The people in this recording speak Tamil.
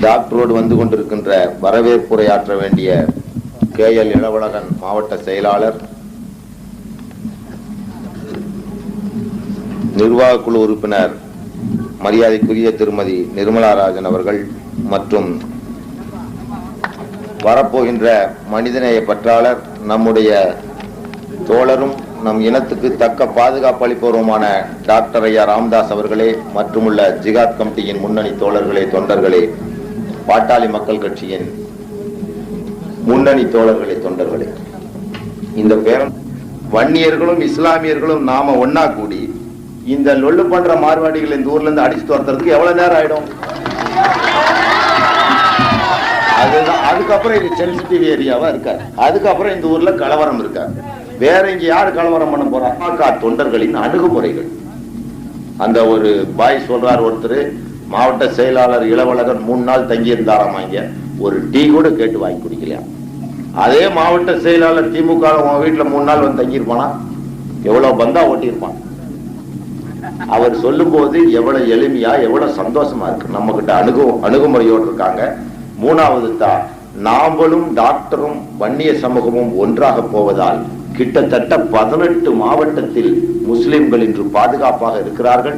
டாக்டரோடு வந்து கொண்டிருக்கின்ற வரவேற்புரையாற்ற வேண்டிய KL இளவழகன் மாவட்ட செயலாளர், நிர்வாக குழு உறுப்பினர் மரியாதைக்குரிய திருமதி நிர்மலா ராஜன் அவர்கள் மற்றும் வரப்போகின்ற மனிதநேய பற்றாளர், நம்முடைய தோழரும் நம் இனத்துக்கு தக்க பாதுகாப்பு அளிப்பவருமான டாக்டர் ஐயா ராமதாஸ் அவர்களே, மற்றும் உள்ள ஜிகாத் கமிட்டியின் முன்னணி தோழர்களே, தொண்டர்களே, பாட்டாளி மக்கள் கட்சியின் முன்னணி தோழர்களே, தொண்டர்களே, இந்த பேரம் வன்னியர்களும் இஸ்லாமியர்களும் நாம ஒன்னா கூடி இந்த லொள்ளு பண்ற மார்வாடிகள் இந்த ஊர்ல இருந்து அடிச்சு துரத்துறதுக்கு எவ்வளவு நேரம் ஆயிடும்? அதுக்கப்புறம் இது சென்சிட்டிவ் ஏரியாவா இருக்காது. அதுக்கப்புறம் இந்த ஊர்ல கலவரம் இருக்காது. வேற இங்க யாரு கலவரம் பண்ண போறா? தொண்டர்களின் அணுகுமுறைகள். அந்த ஒரு பாய் சொல்றார், ஒருத்தர் மாவட்ட செயலாளர் இளவழகன் 3 நாள் தங்கி இருந்தாராம். இங்க ஒரு டீ கூட கேட்டு வாங்கி குடிக்கலையா? அதே மாவட்ட செயலாளர் திமுக வீட்டுல 3 நாள் வந்து தங்கி இருப்பானா? எவ்வளவு பந்தா ஓட்டி இருப்பான். அவர் சொல்லும் போது எவ்வளவு எளிமையா, எவ்வளவு சந்தோஷமா இருக்கு. நம்ம கிட்ட அணுகுமுறையோடு இருக்காங்க. மூணாவது தான், நாமளும் டாக்டரும் வன்னிய சமூகமும் ஒன்றாக போவதால் கிட்டத்தட்ட 18 மாவட்டத்தில் முஸ்லிம்கள் இன்று பாதுகாப்பாக இருக்கிறார்கள்.